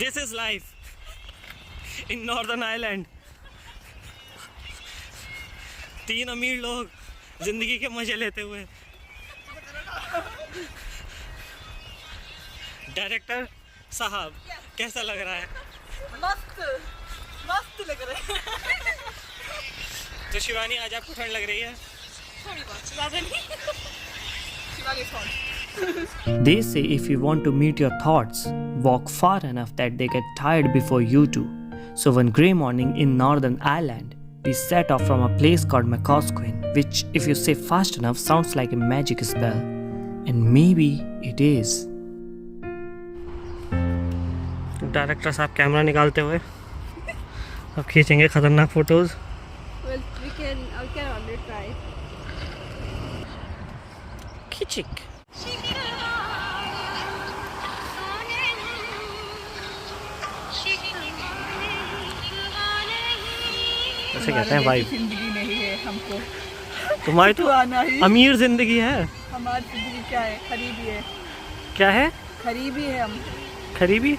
This is life in Northern Ireland. 3 अमीर लोग जिंदगी के मजे लेते हुए। डायरेक्टर साहब कैसा लग रहा है? मस्त मस्त लग रहा है। तो शिवानी आज आपको ठंड लग रही है? थोड़ी बहुत, ज़्यादा नहीं। Shivani thought. They say if you want to meet your thoughts, walk far enough that they get tired before you do. So one grey morning in Northern Ireland, we set off from a place called Macosquin, which if you say fast enough sounds like a magic spell. And maybe it is. Director साहब camera निकालते हुए अब खींचेंगे खतरनाक photos. Well, we can already try. खींचिक ऐसे कहते हैं भाई। जिंदगी नहीं है हमको, तुम्हारी तो आना ही अमीर जिंदगी है। हमारी जिंदगी क्या है? खरीबी है। क्या है? खरीबी है हम। खरीबी?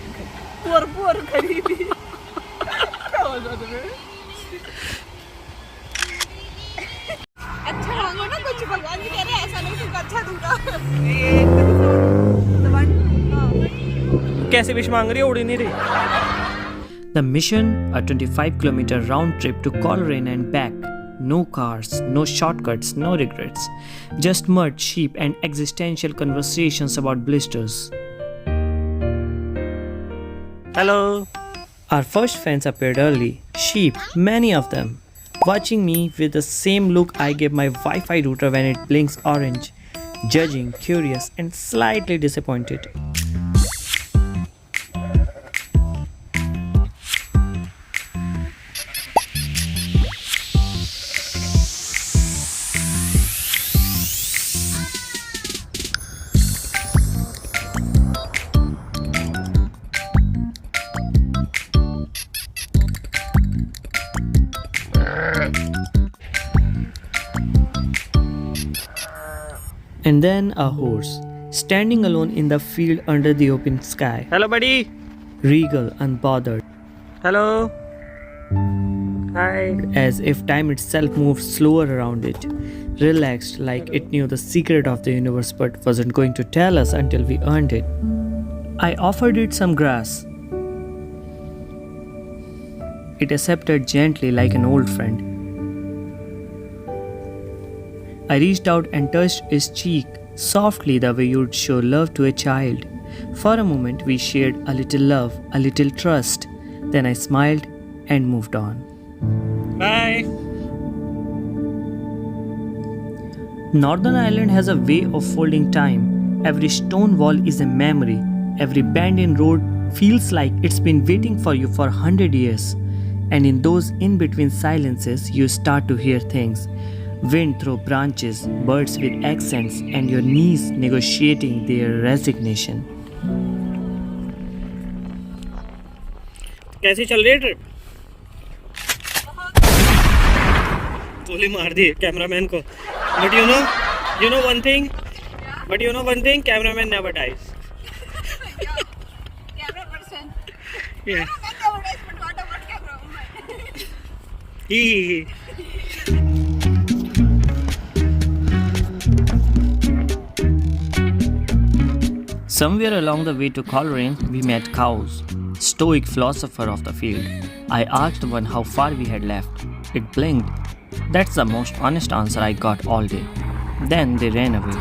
पुअर खरीबी। क्या हो रहा है? अच्छा मांगो ना, कुछ भगवान जी कह रहे हैं ऐसा नहीं तुमको अच्छा दूंगा। कैसे विश मांग रही है? उड़ ही नहीं रही। The mission, a 25-kilometer round trip to Coleraine and back. No cars, no shortcuts, no regrets. Just mud, sheep and existential conversations about blisters. Hello. Our first fans appeared early. Sheep, many of them. Watching me with the same look I gave my Wi-Fi router when it blinks orange. Judging, curious and slightly disappointed. And then a horse, standing alone in the field under the open sky. Hello buddy. Regal, unbothered. Hello. Hi. As if time itself moved slower around it. Relaxed, like it knew the secret of the universe but wasn't going to tell us until we earned it. I offered it some grass. It accepted gently like an old friend. I reached out and touched his cheek, softly the way you'd show love to a child. For a moment we shared a little love, a little trust. Then I smiled and moved on. Bye. Northern Ireland has a way of folding time. Every stone wall is a memory. Every bend in road feels like it's been waiting for you for 100 years. And in those in-between silences, you start to hear things. Wind through branches, birds with accents, and your knees negotiating their resignation. कैसी चल रही है trip? गोली मार दी cameraman को। But you know one thing. But you know one thing, cameraman never dies. Camera person. Yeah. Camera dies, but what about camera? He. Somewhere along the way to Coleraine, we met cows, stoic philosopher of the field. I asked one how far we had left. It blinked. That's the most honest answer I got all day. Then they ran away.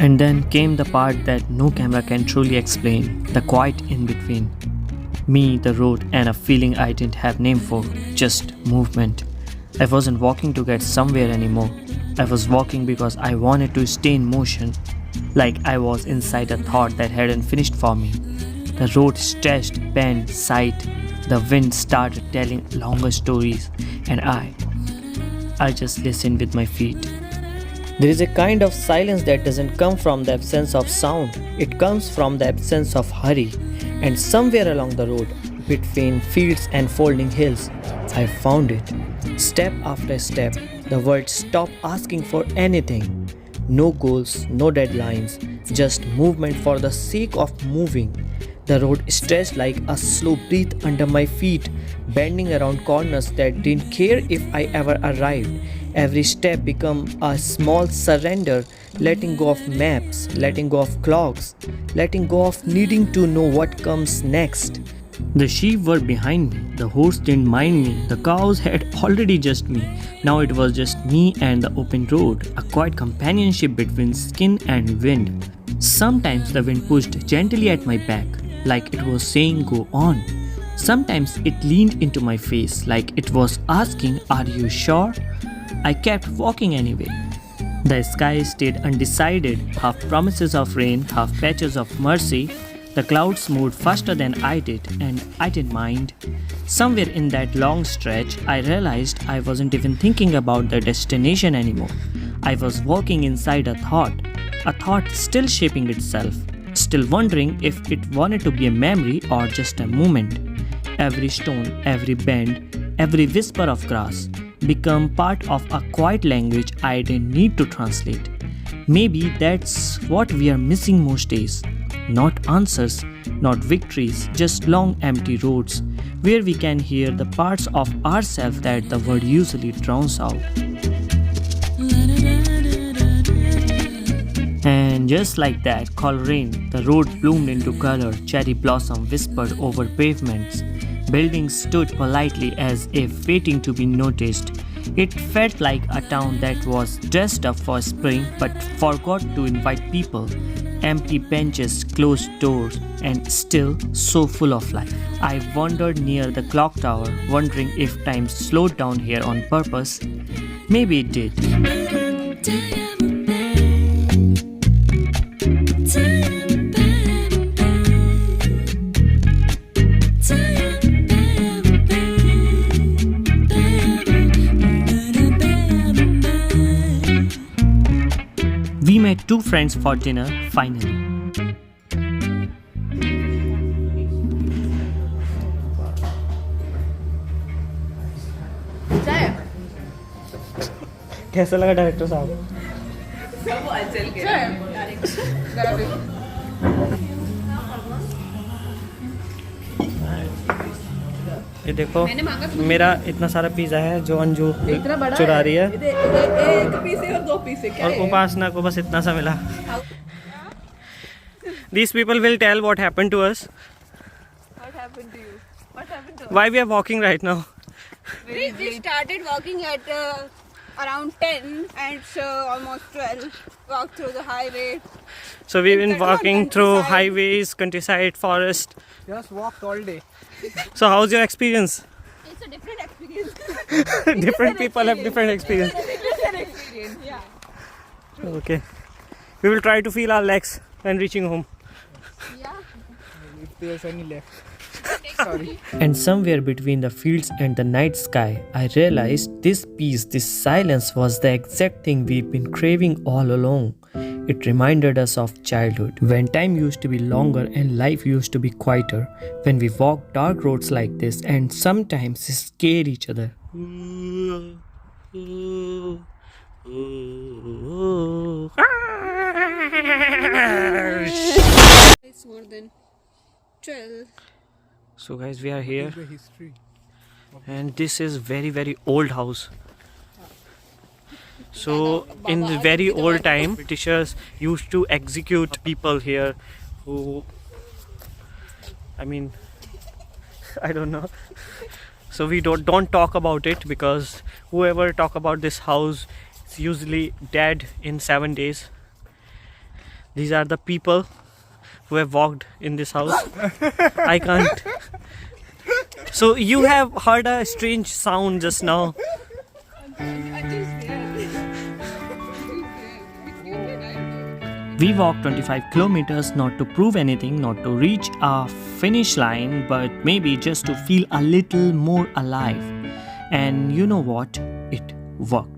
And then came the part that no camera can truly explain, the quiet in between. Me, the road, and a feeling I didn't have name for, just movement. I wasn't walking to get somewhere anymore. I was walking because I wanted to stay in motion, like I was inside a thought that hadn't finished for me. The road stretched, bent, sighed. The wind started telling longer stories, and I just listened with my feet. There is a kind of silence that doesn't come from the absence of sound. It comes from the absence of hurry. And somewhere along the road, between fields and folding hills, I found it. Step after step, the world stopped asking for anything. No goals, no deadlines, just movement for the sake of moving. The road stretched like a slow breath under my feet, bending around corners that didn't care if I ever arrived. Every step became a small surrender, letting go of maps, letting go of clocks, letting go of needing to know what comes next. The sheep were behind me, the horse didn't mind me, the cows had already just me. Now it was just me and the open road, a quiet companionship between skin and wind. Sometimes the wind pushed gently at my back, like it was saying go on. Sometimes it leaned into my face, like it was asking, are you sure? I kept walking anyway. The sky stayed undecided, half promises of rain, half patches of mercy. The clouds moved faster than I did, and I didn't mind. Somewhere in that long stretch, I realized I wasn't even thinking about the destination anymore. I was walking inside a thought still shaping itself, still wondering if it wanted to be a memory or just a moment. Every stone, every bend, every whisper of grass become part of a quiet language I didn't need to translate. Maybe that's what we are missing most days. Not answers, not victories, just long empty roads where we can hear the parts of ourselves that the world usually drowns out. And just like that, Coleraine, the road bloomed into color, cherry blossom whispered over pavements. Buildings stood politely as if waiting to be noticed. It felt like a town that was dressed up for spring but forgot to invite people. Empty benches, closed doors, and still so full of life. I wandered near the clock tower, wondering if time slowed down here on purpose. Maybe it did. We met two friends for dinner finally. कैसा लगा director साहब? सब अचल के जरा भी ये देखो मेरा इतना सारा पिज़्ज़ा है जो अंजू चुरा रही है एक पीस और दो पीस क्या और उपासना को बस इतना सा मिला. These people will tell what happened to us. What happened to you? What happened to us? Why we are walking right now? We started walking at around 10 and it's almost 12. Walked through the highway. So we've been walking through highways, countryside, forest. Just walked all day. So how's your experience? It's a different experience. Different people have different experience. Different experience, yeah. Okay. We will try to feel our legs when reaching home. Yeah. If there's any left. Sorry. And somewhere between the fields and the night sky, I realized this peace, this silence was the exact thing we've been craving all along. It reminded us of childhood, when time used to be longer and life used to be quieter, when we walked dark roads like this and sometimes scared each other. It's more than 12. So guys, we are here The history. and this is very old house. So in the very old time, Britishers used to execute people here who, I mean, I don't know. So we don't talk about it because whoever talk about this house is usually dead in 7 days. These are the people who have walked in this house. I can't. So you have heard a strange sound just now. We walked 25 kilometers not to prove anything, not to reach a finish line, but maybe just to feel a little more alive. And you know what? It worked.